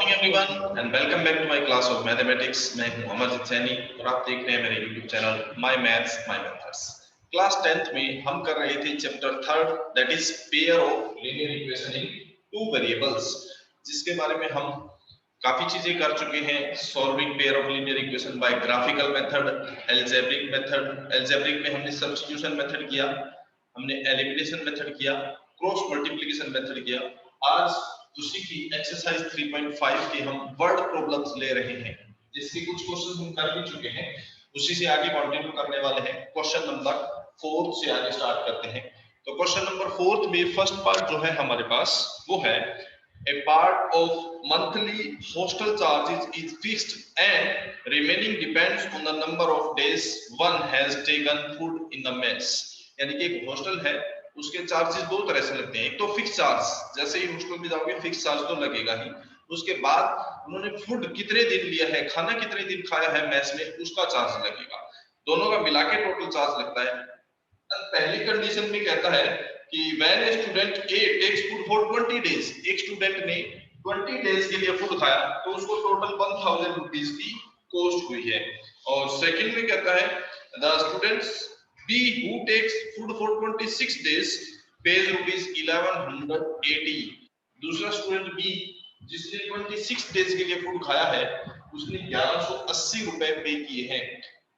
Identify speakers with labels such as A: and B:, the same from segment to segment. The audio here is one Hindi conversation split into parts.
A: Morning everyone and welcome back to my class of mathematics. मैं हूं अमरजीत सैनी और आप देख रहे हैं मेरे YouTube channel my maths my methods. Class 10th में हम कर रहे थे chapter 3 that is pair of linear equation in two variables, जिसके बारे में हम काफी चीजें कर चुके हैं। Solving pair of linear equation by graphical method, algebraic method, algebraic में हमने सब्स्टिट्यूशन मेथड किया, हमने एलिमिनेशन मेथड किया, क्रॉस मल्टीप्लिकेशन मेथड किया। आज उसी की एक्सरसाइज 3.5 के हम वर्ड प्रॉब्लम्स ले रहे हैं, जिसके कुछ क्वेश्चन हम कर भी चुके हैं, उसी से आगे कंटिन्यू करने वाले हैं। क्वेश्चन नंबर 4 से आगे स्टार्ट करते हैं। तो क्वेश्चन नंबर 4 में फर्स्ट पार्ट जो है हमारे पास वो है a part of monthly hostel charges is fixed and remaining depends on the number of days one has taken food in the mess। यानी कि एक हॉस्टल है, उसके चार्जेस दो तरह से लगते हैं। एक तो फिक्स चार्ज, जैसे ही हॉस्टल में जाओगे फिक्स चार्ज तो लगेगा ही, उसके बाद उन्होंने फूड कितने दिन लिया है, खाना कितने दिन खाया है मेस में, उसका चार्ज लगेगा। दोनों का मिला के टोटल चार्ज लगता है। पहली कंडीशन में कहता है कि when a student a takes food for 20 days, एक स्टूडेंट ने 20 डेज के लिए फूड खाया तो उसको टोटल 1000 रुपीस की कॉस्ट हुई है। और सेकंड में कहता है the students be who takes food for 26 days pays rupees 1180। दूसरा स्टूडेंट बी जिसने 26 डेज के लिए फूड खाया है उसने 1180 रुपए पे किए हैं।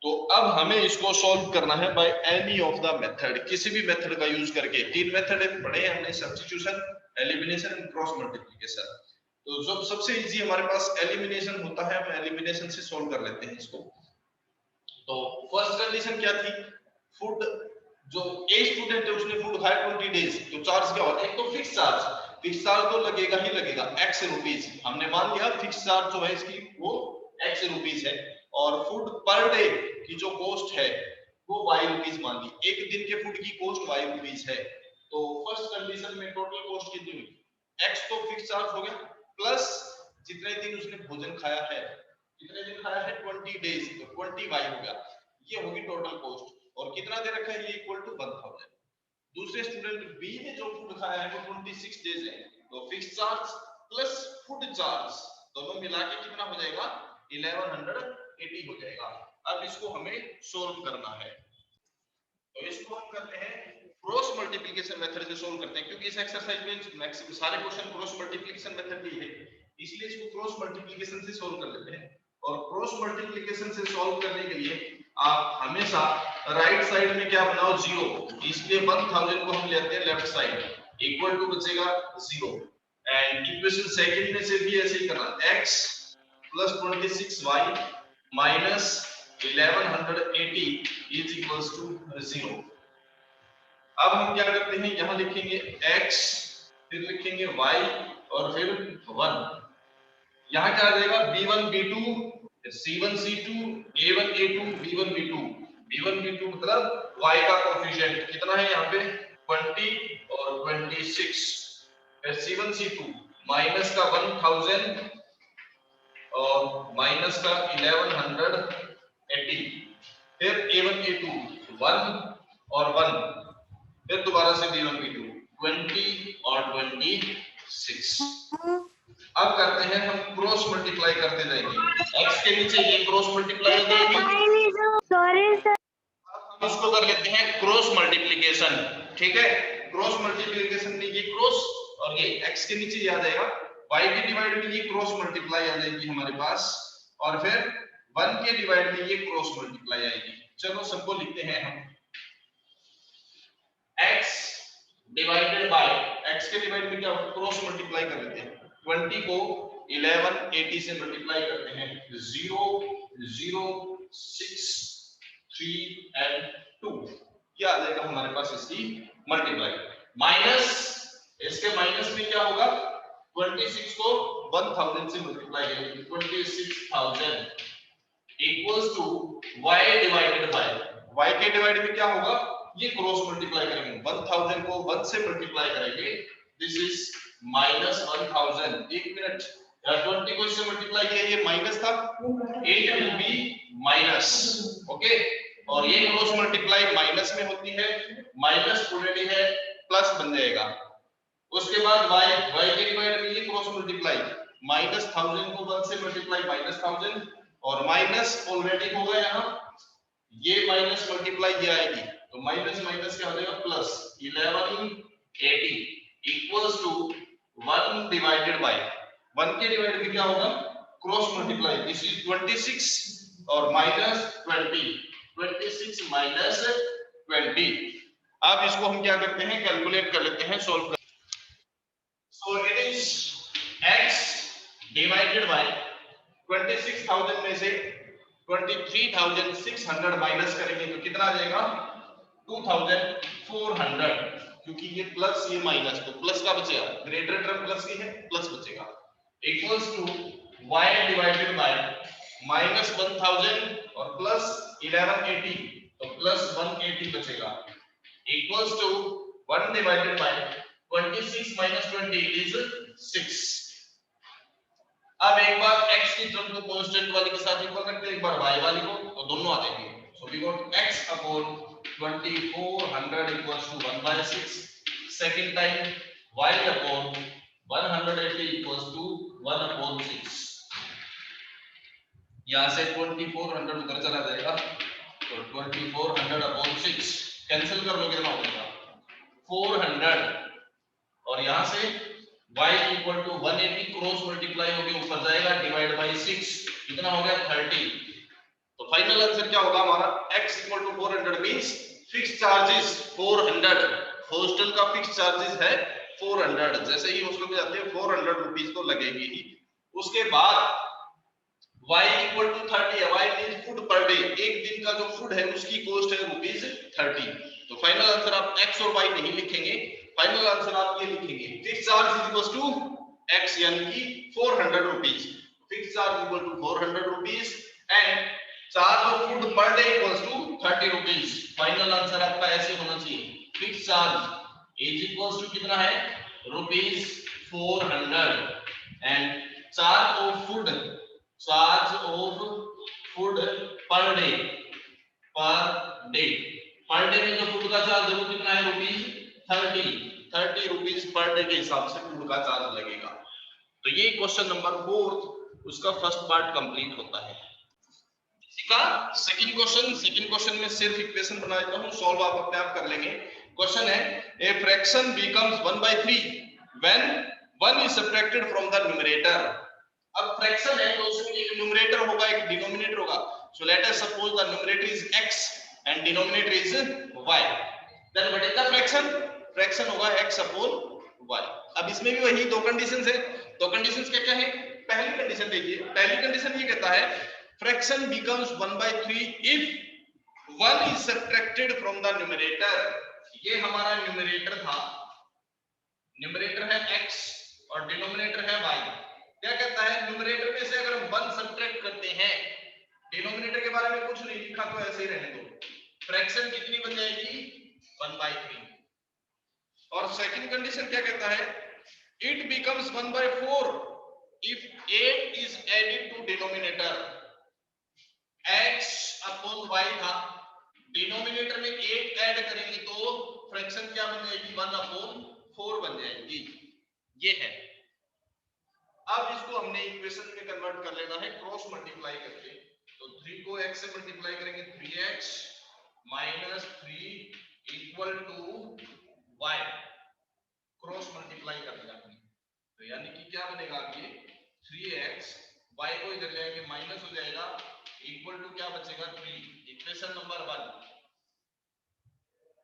A: तो अब हमें इसको सॉल्व करना है by any of the method, किसी भी मेथड का यूज करके। तीन मेथड पढ़े हमने, substitution, elimination and cross multiplication. तो जब सबसे इजी हमारे पास एलिमिनेशन होता है, हम एलिमिनेशन से सॉल्व कर लेते हैं इसको। तो फर्स्ट कंडीशन क्या थी, फूड जो ए स्टूडेंट है उसने फूड खाया 20 डेज, तो चार्ज क्या होता है, एक तो फिक्स चार्ज तो लगेगा ही लगेगा x रुपीस। हमने मान लिया फिक्स चार्ज जो है इसकी वो x रुपीस है, और फूड पर डे की जो कॉस्ट है वो y रुपीस मान ली। एक दिन के फूड की कॉस्ट y रुपीस है। तो फर्स्ट कंडीशन में टोटल कॉस्ट कितनी हुई, x तो फिक्स चार्ज हो गया प्लस जितने दिन उसने भोजन खाया है, कितने दिन खाया है 20 डेज, तो 20y हो गया, ये होगी टोटल कॉस्ट। और कितना दे रखा है, ये इक्वल टू 1000। दूसरे स्टूडेंट बी ने जो फूड खाया है वो 26 डेज है, तो fix charge plus food charge दोनों मिला के कितना हो जाएगा, 1180 हो जाएगा। अब इसको हमें सोल्व करना है, तो इसको हम करते हैं क्रॉस मल्टीप्लिकेशन मेथड से सोल्व करते हैं, क्योंकि इस एक्सरसाइज में मैक्सिमम सारे क्वेश्चन क्रॉस मल्टीप्लिकेशन मेथड की है, इसलिए इसको क्रॉस मल्टीप्लिकेशन से सोल्व कर लेते हैं। और क्रॉस मल्टीप्लिकेशन से सोल्व करने के लिए आप हमेशा राइट साइड में क्या बनाओ, 0, इसलिए 1000 को हम लेते हैं लेफ्ट साइड, इक्वल टू बचेगा 0। एंड इक्वेशन सेकंड में से भी ऐसे ही करना, x plus 26y minus 1180 is equals to 0। अब हम क्या करते हैं, यहां लिखेंगे x, फिर लिखेंगे y और फिर 1। यहां क्या आ जाएगा, b1 b2 c1 c2 a1 a2 b1 b2। b1 b2 मतलब y का कोएफिशिएंट कितना है यहाँ पे 20 और 26, फिर c1 c2 माइनस का 1000 और माइनस का 1180, फिर a1 a2 1 और 1, फिर दोबारा से b1 b2 20 और 26। अब करते हैं हम क्रॉस मल्टीप्लाई करते जाएंगे, x के नीचे ये क्रॉस मल्टीप्लाई हो जाएगी।
B: सॉरी सर,
A: अब हम इसको कर लेते हैं क्रॉस मल्टीप्लिकेशन, ठीक है। क्रॉस मल्टीप्लिकेशन में ये क्रॉस और ये x के नीचे ये आ जाएगा, y के डिवाइड में ये क्रॉस मल्टीप्लाई आ जाएगी हमारे पास, और फिर 1 के डिवाइड में ये क्रॉस मल्टीप्लाई आएगी। चलो सबको लिखते हैं हम, x डिवाइडेड बाय, x के डिवाइड में क्या होगा, क्रॉस मल्टीप्लाई कर लेते हैं। 20 को 1180 से मल्टीप्लाई करते हैं, 0 0 6 3 एंड 2, क्या आ जाएगा हमारे पास इसकी मल्टीप्लाई। माइनस, इसके माइनस में क्या होगा, 26 को 1000 से मल्टीप्लाई करेंगे, 26000 equals to y divided by, y के डिवाइड में क्या होगा, ये क्रॉस मल्टीप्लाई करेंगे, 1000 को 1 से मल्टीप्लाई करेंगे, दिस इज माइनस 1000। एक मिनट, 20 को इससे मल्टीप्लाई किया, ये माइनस था, 8 विल बी माइनस, ओके। और ये क्रॉस मल्टीप्लाई माइनस में होती है, माइनस ऑलरेडी है, प्लस बन जाएगा। उसके बाद y के डिवाइड में ये क्रॉस मल्टीप्लाई, माइनस 1000 को 1 से मल्टीप्लाई माइनस 1000 और माइनस ऑलरेडी होगा यहाँ, ये माइनस मल्टीप्लाई ये आएगी तो माइनस माइनस क्या हो जाएगा plus 1180 equals to 1 divided by 1 के डिवाइड में क्या होगा क्रॉस मल्टीप्लाई, दिस इज 26 और माइनस 20, 26 माइनस 20। अब इसको हम क्या करते हैं कैलकुलेट कर लेते हैं, सॉल्व कर। So it is x divided by 26,000 में से 23,600 माइनस करेंगे तो कितना आ जाएगा 2,400, क्योंकि ये प्लस ये माइनस तो प्लस का बचेगा, ग्रेटर टर्म प्लस की है प्लस बचेगा, equals to y divided by minus 1000 और प्लस 1180 तो प्लस 180 बचेगा, equals to 1 divided by 26 minus 20 is 6। अब एक बार x की टर्म को कांस्टेंट वाली के साथ इक्वल करते हैं, एक बार y वाली को, तो दोनों आ जाएंगे। So we got x upon 2400 equals to 1/6, second time y upon 180 equals to 1/6। यहां से 2400 उधर चला जाएगा तो 2400 अपॉन 6 कैंसिल कर लो, कितना हो जाएगा 400 और यहां से y equal to 180 cross multiply होके ऊपर जाएगा डिवाइड बाय 6 कितना हो गया 30। तो फाइनल आंसर क्या होगा हमारा x equal to 400 means fix charges 400, hostel का फिक्स चार्जेस है 400, जैसे ही हॉस्टल में जाते हैं 400 रुपीस तो लगेगी ही। उसके बाद y इक्वल टू 30 है, y means food per day, एक दिन का जो फूड है उसकी कॉस्ट है ₹30। तो फाइनल आंसर आप x और y नहीं लिखेंगे, फाइनल आंसर आप ये लिखेंगे fix charge is equal to x यानी कि 400 rupees, fix charge equal to 400 rupees and charge of food per day equals to 30 rupees. Final answer आपका ऐसे होना चाहिए fix charge is equals to कितना है ₹400 and charge of food per day per day में जो फूड का चार्ज है वो कितना है ₹30 रुपीस पर डे के हिसाब से फूड का चार्ज लगेगा। तो ये क्वेश्चन नंबर 4 उसका फर्स्ट पार्ट कंप्लीट होता है। इसी का सेकंड क्वेश्चन में सिर्फ इक्वेशन बना देता हूं, सॉल्व आप अपने आप कर लेंगे। क्वेश्चन है a fraction becomes 1/3 when 1 is subtracted from the numerator. अब फ्रैक्शन है तो उसमें एक न्यूमरेटर होगा एक डिनोमिनेटर होगा, so let us suppose the numerator is x and denominator is y, then what is the fraction, fraction होगा x अपॉन y। अब इसमें भी वही दो कंडीशंस है, दो कंडीशंस क्या क्या है, पहली कंडीशन देखिए, पहली कंडीशन ये कहता है fraction becomes 1/3 if 1 is subtracted from the numerator. ये हमारा न्यूमरेटर था, न्यूमरेटर है x और डिनोमिनेटर है y। क्या कहता है न्यूमरेटर में से अगर हम 1 सब्ट्रैक्ट करते हैं, डिनोमिनेटर के बारे में कुछ नहीं लिखा तो ऐसे ही रहने दो, फ्रैक्शन कितनी बन जाएगी 1/3। और सेकंड कंडीशन क्या कहता है it becomes 1/4 if 8 is added to denominator. x upon y था, डिनोमिनेटर में 8 ऐड करेंगे तो फ्रैक्शन क्या बन जाएगी 1/4 बन जाएगी, ये है। अब इसको हमने इक्वेशन में कन्वर्ट कर लेना है क्रॉस मल्टीप्लाई करके, तो 3 को x से मल्टीप्लाई करेंगे 3x minus 3 equal to y, cross multiply कर दिया हमने, तो यानी कि क्या बनेगा ये 3x, y को इधर ले आएंगे माइनस हो जाएगा इक्वल टू क्या बचेगा 3, इक्वेशन नंबर 1।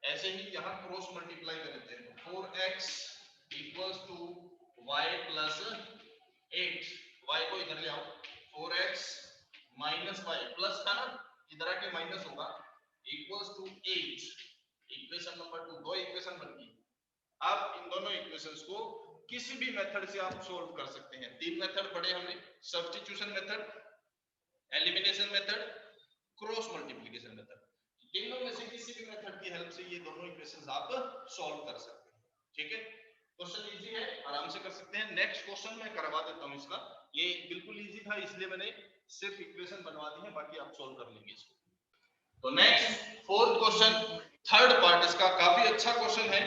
A: ऐसे ही यहाँ क्रॉस मल्टीप्लाई कर देते हैं, 4x equals to y plus 8, y को इधर ले आओ 4x माइनस y प्लस था ना, इधर आके माइनस होगा इक्वल्स टू 8, इक्वेशन नंबर 2। दो इक्वेशन बन गई। अब इन दोनों इक्वेशंस को किसी भी मेथड से आप सॉल्व कर सकते हैं। 3 मेथड पढ़े हमने, substitution method, elimination method, cross multiplication method. तीनों में से किसी भी मेथड की हेल्प से ये दोनों इक्वेशंस आप सॉल्व कर सकते हैं। ठीक है, क्वेश्चन इजी है, आराम से कर सकते हैं। नेक्स्ट क्वेश्चन मैं करवा देता हूं इसका, ये बिल्कुल इजी था इसलिए मैंने सिर्फ इक्वेशन बनवा दी है, बाकी आप सॉल्व कर लेंगे इसको। तो next fourth question, third part इसका काफी अच्छा क्वेश्चन है।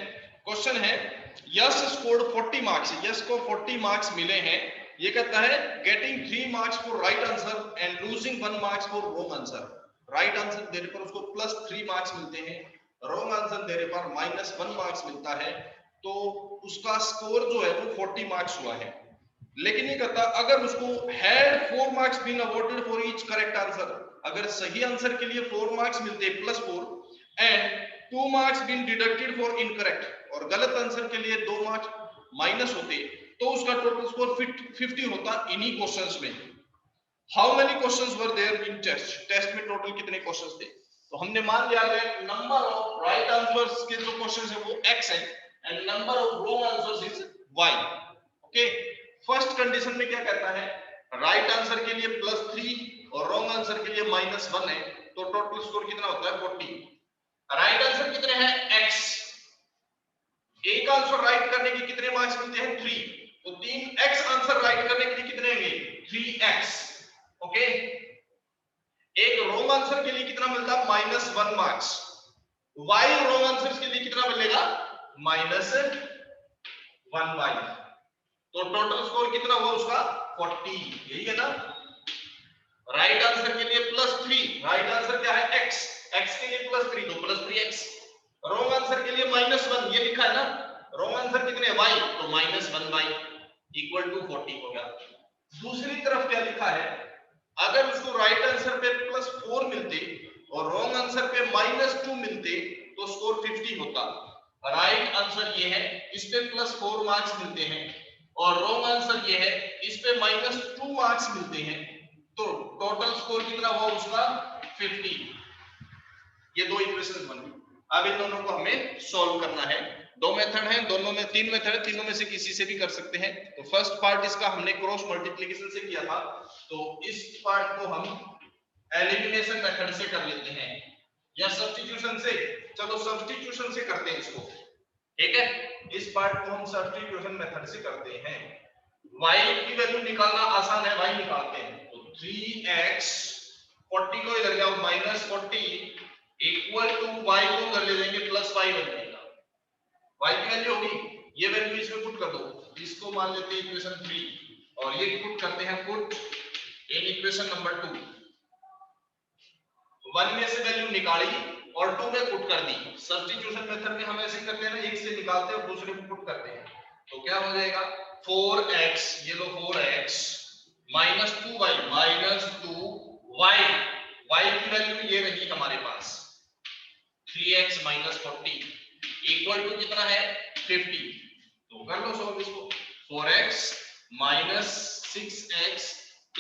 A: क्वेश्चन है यश स्कोर्ड 40 मार्क्स, यश को 40 मार्क्स मिले हैं ये कहता है getting 3 marks for right answer and losing 1 marks for wrong answer. Right answer देने पर उसको +3 मार्क्स मिलते हैं, रॉन्ग आंसर देने पर -1 मार्क्स मिलता है, तो उसका स्कोर जो है वो 40 मार्क्स हुआ है। लेकिन ये कहता अगर उसको had 4 marks been awarded for each correct answer, अगर सही आंसर के लिए 4 मार्क्स मिलते +4 and 2 marks been deducted for incorrect, और गलत आंसर के लिए 2 मार्क्स माइनस होते, तो उसका टोटल स्कोर 50 होता इन्हीं क्वेश्चंस में। How many questions were there in test, test में टोटल कितने क्वेश्चंस थे? तो हमने मान लिया है नंबर ऑफ राइट आंसर्स के जो क्वेश्चंस है वो x है and number of wrong answers is y। Okay, first condition में क्या कहता है, राइट आंसर के लिए +3 और रॉन्ग आंसर के लिए -1 है, तो टोटल स्कोर कितना होता है 40। राइट आंसर कितने हैं x, एक आंसर राइट करने के कितने मार्क्स मिलते हैं 3, तो 3x आंसर राइट करने के लिए कितने होंगे 3x। ओके, एक रॉन्ग आंसर के लिए कितना मिलता है -1 मार्क्स, y रॉन्ग आंसर के लिए कितना मिलेगा -1y, तो टोटल स्कोर कितना हुआ उसका 40, यही है ना। राइट आंसर के लिए +3, राइट आंसर क्या है x, x के लिए +3 तो +3x, रॉन्ग आंसर के लिए -1 ये लिखा है ना, रॉन्ग आंसर कितने y, तो -1y इक्वल टू 40 हो गया। दूसरी तरफ क्या लिखा है, अगर उसको राइट आंसर पे +4 मिलते और रॉन्ग आंसर पे -2 मिलते तो स्कोर 50 होता। राइट आंसर ये है, इस पे +4 मार्क्स मिलते हैं और रॉन्ग आंसर ये है, इस पे -2 मार्क्स मिलते हैं, तो टोटल स्कोर कितना हुआ उसका 50। ये दो इक्वेशंस बन गई। अब इन दोनों को हमें सॉल्व करना है। दो मेथड हैं, दोनों में 3 मेथड है, तीनों में से किसी से भी कर सकते हैं। तो फर्स्ट पार्ट इसका हमने क्रॉस मल्टीप्लिकेशन से किया था, तो इस पार्ट को हम एलिमिनेशन मेथड से कर लेते हैं या सब्स्टिट्यूशन से। चलो सब्स्टिट्यूशन से करते हैं इसको, ठीक है। इस पार्ट को हम सब्स्टिट्यूशन मेथड से करते हैं। y की वैल्यू निकालना आसान है, y निकालते हैं। तो 3x 40 को इधर जाओ -40 इक्वल टू y को उधर ले जाएंगे +5 बन जाएगा। y की वैल्यू होगी, ये वैल्यू इसमें पुट कर दो, इसको मान लेते हैं इक्वेशन 3 और ये पुट करते हैं पुट इन इक्वेशन नंबर 2। 1 में से वैल्यू निकाली और 2 में पुट कर दी। सब्स्टिट्यूशन मेथड में हम ऐसे ही करते हैं ना, एक से निकालते हैं और दूसरे में पुट करते हैं। तो क्या हो जाएगा 4x, ये लो 4x -2y -2y, y की वैल्यू ये रही हमारे पास 3x -40 इक्वल टू कितना है 50। तो कर लो सॉल्व इसको, 4x -6x +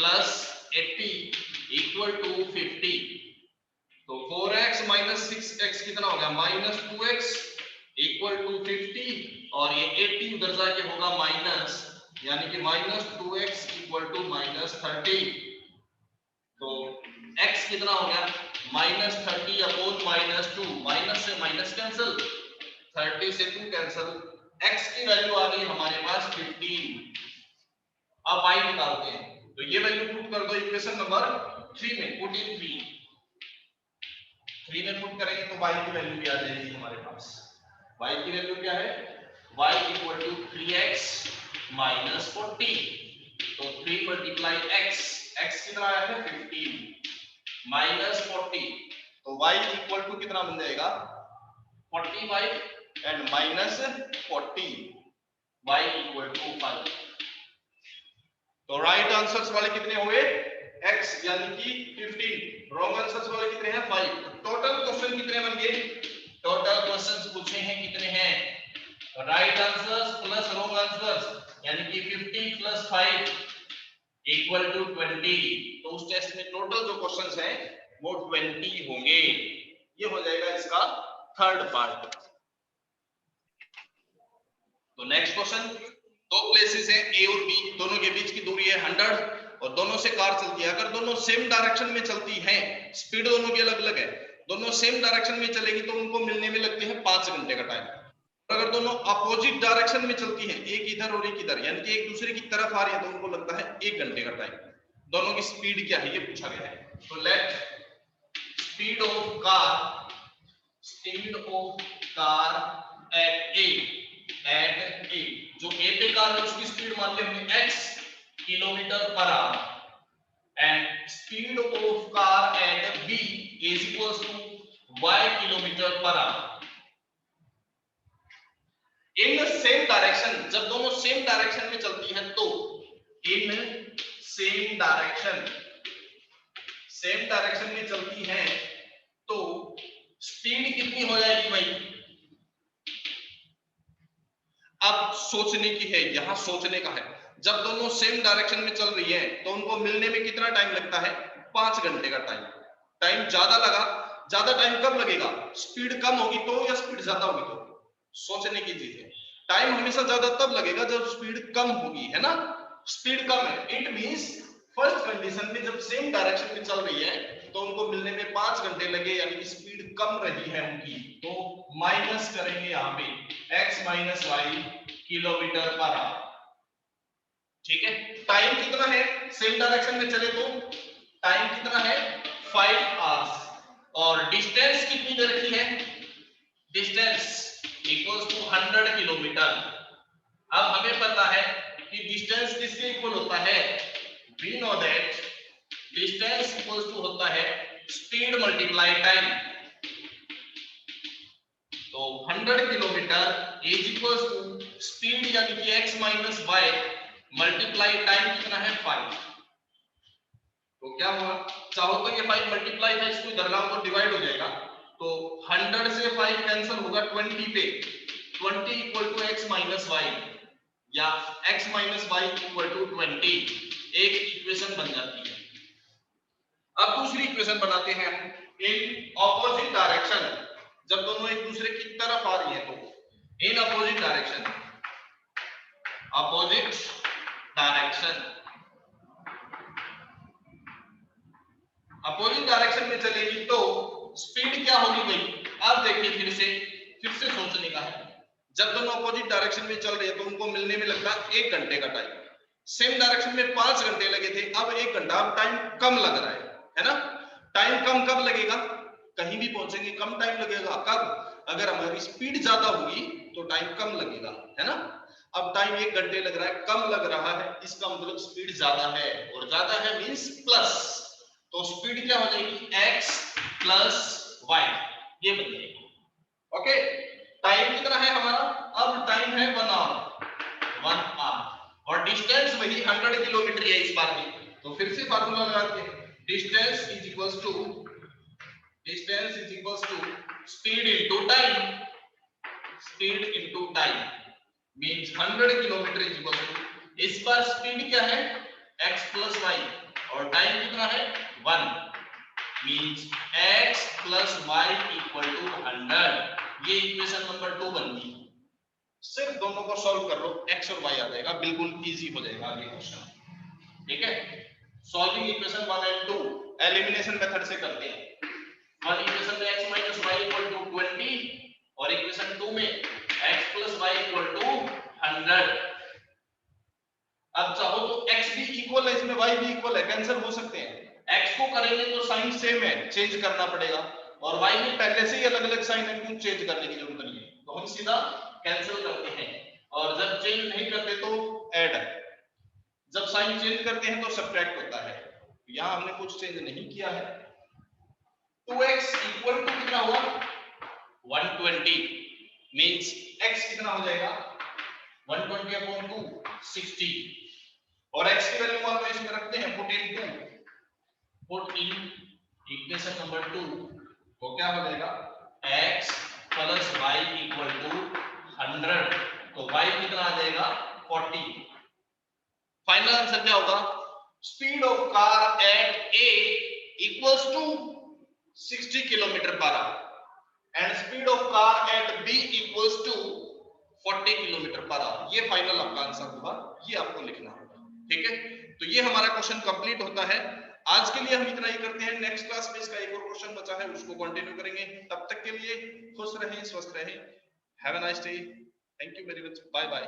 A: 80 इक्वल टू 50। तो 4x -6x कितना हो गया -2x इक्वल टू 50 और ये 80 उधर जाके होगा माइनस, यानी कि -2x इक्वल टू -30। तो x कितना हो गया -30 अपॉन -2, माइनस से माइनस कैंसिल, 30 से 2 कैंसिल, x की वैल्यू आ गई हमारे पास 15। अब y निकालते हैं, तो ये वैल्यू पुट कर दो इक्वेशन नंबर 3 में, पुट इन 3 में पुट करेंगे तो y की वैल्यू क्या आ जाएगी हमारे पास, y की वैल्यू क्या है y इक्वल टू 3x -40। तो 3 मल्टीप्लाई x, x कितना आया है 15 -40, तो y इक्वल टू कितना बन जाएगा 45 एंड -40, y इक्वल टू 5। तो राइट आंसर्स वाले कितने हुए x यानी कि 15, रॉन्ग आंसर्स वाले कितने हैं 5। टोटल क्वेश्चन कितने बन गए, टोटल क्वेश्चंस पूछे हैं कितने हैं, right answers plus wrong answers यानी कि 50 + 5 इक्वल टू 20। तो उस टेस्ट में टोटल जो क्वेश्चंस हैं वो 20 होंगे। ये हो जाएगा इसका थर्ड पार्ट। तो नेक्स्ट क्वेश्चन, दो प्लेसेस हैं A और B, दोनों के बीच की दूरी है 100 और दोनों से कार चलती है। अगर दोनों सेम डायरेक्शन में चलती हैं, स्पीड दोनों की अलग अलग है, दोनों सेम डायरेक्शन में चलेगी तो उनको मिलने में लगते हैं 5 घंटे का टाइम। अगर दोनों अपोजिट डायरेक्शन में चलती हैं, एक इधर और एक इधर, यानी कि एक दूसरे की तरफ आ रही है, तो उनको लगता है 1 घंटे का टाइम। दोनों की स्पीड क्या है ये पूछा गया है। तो let speed of car at A, जो ए पे कार है उसकी स्पीड मान ली हमने x kilometer per hour and speed of car at B is equals to y kilometer per hour. In same direction, जब दोनों सेम डायरेक्शन में चलती हैं तो इन सेम डायरेक्शन में चलती हैं तो स्पीड कितनी हो जाएगी भाई? अब सोचने की है, यहां सोचने का है। जब दोनों सेम डायरेक्शन में चल रही है तो उनको मिलने में कितना टाइम लगता है? 5 घंटे का टाइम। टाइम ज्यादा लगा, ज्यादा टाइम कब लगेगा? स्पीड कम होगी तो या स्पीड ज्यादा होगी तो? सोचने की चीज है। टाइम हमेशा ज्यादा तब लगेगा जब स्पीड कम होगी, है ना? स्पीड कम है, इट मींस फर्स्ट कंडीशन में जब सेम डायरेक्शन में चल रही है तो उनको मिलने में 5 घंटे लगे, यानी कि स्पीड कम रही है उनकी, तो माइनस करेंगे यहाँ पे x minus y kilometre per hour. ठीक है, टाइम कितना है सेम डायरेक्शन में चले तो? टाइम कितना है? 5 आवर्स। और डिस्टेंस कितनी दे रखी है? Distance equals to 100 kilometre. अब हमें पता है कि डिस्टेंस किसके इक्वल होता है? We know that distance equals to होता है स्पीड मल्टीप्लाई टाइम। तो 100 kilometre is equals to speed यानी कि x minus y multiply time कितना है? 5। तो क्या हुआ? चाहो तो ये 5 मल्टीप्लाई है, इसको इधर लाओ तो डिवाइड हो जाएगा। तो 100 से 5 कैंसिल होगा 20 पे, 20 equal to x minus y या x minus y equal to 20। एक इक्वेशन बन जाती है। अब दूसरी इक्वेशन बनाते हैं हम इन ऑपोजिट डायरेक्शन। जब दोनों एक दूसरे की तरफ आ रही है तो in opposite direction, opposite direction, opposite direction में चलेगी तो स्पीड क्या होगी भाई? अब देखिए फिर से सोचने का है। जब दोनों अपोजिट डायरेक्शन में चल रही है तो उनको मिलने में लगता है 1 घंटे का टाइम। सेम डायरेक्शन में 5 घंटे लगे थे, अब 1 घंटा, अब टाइम कम लग रहा है ना? टाइम कम कब लगेगा? कहीं भी पहुंचेंगे कम टाइम लगेगा। कब? अगर हमारी स्पीड ज्यादा होगी तो टाइम कम लगेगा, है ना? अब टाइम 1 घंटे लग रहा है, कम लग रहा है, इसका मतलब स्पीड ज्यादा है, और ज्यादा है मींस प्लस। तो स्पीड क्या हो जाएगी? x प्लस y, ये बन जाएगी। ओके, टाइम कितना है हमारा? अब टाइम है 1 आवर, 1 आवर, और डिस्टेंस वही 100 किलोमीटर है इस बार भी। तो फिर से फार्मूला लगाते हैं, distance is equals to speed into time. Speed into time means 100 kilometre is equal to, इस बार स्पीड क्या है? x प्लस y, और टाइम कितना है? 1, means x plus y equal to 100। ये इक्वेशन नंबर 2 बन गई। सिर्फ दोनों को सॉल्व कर लो, x और y आ जाएगा, बिल्कुल इजी हो जाएगा ये क्वेश्चन। ठीक है, solving equation 1 and 2 elimination method से करते हैं। वन इक्वेशन में x minus y equal to 20 और इक्वेशन 2 में x plus y equal to 100। अब चाहो तो x भी इक्वल है इसमें, y भी इक्वल है, कैंसिल हो सकते हैं। x को करेंगे तो साइन सेम है, चेंज करना पड़ेगा, और y में पहले से ही अलग-अलग साइन है, क्यों चेंज करने की जरूरत नहीं है। तो हम सीधा कैंसिल करते हैं, और जब चेंज नहीं करते तो ऐड, जब साइन चेंज करते हैं तो सब्ट्रैक्ट होता है। यहां हमने कुछ चेंज नहीं किया है। 2x इक्वल टू कितना हुआ? 120, मींस x कितना हो जाएगा? 120 अपॉन 2 60, और x की वैल्यू मान लो इसमें रखते हैं, पुट इन इक्वेशन नंबर 2, तो क्या हो जाएगा? x plus y equal to 100, तो y कितना आ जाएगा? 40। फाइनल आंसर क्या होगा? Speed of car at a equals to 60 kilometre per hour and speed of car at b equals to 40 kilometre per hour. ये फाइनल आपका आंसर होगा, ये आपको लिखना होगा। ठीक है, तो ये हमारा क्वेश्चन कंप्लीट होता है। आज के लिए हम इतना ही करते हैं, नेक्स्ट क्लास में इसका एक और क्वेश्चन बचा है, उसको कंटिन्यू करेंगे। तब तक के लिए खुश रहें, स्वस्थ रहें। Have a nice day, thank you very much, bye bye.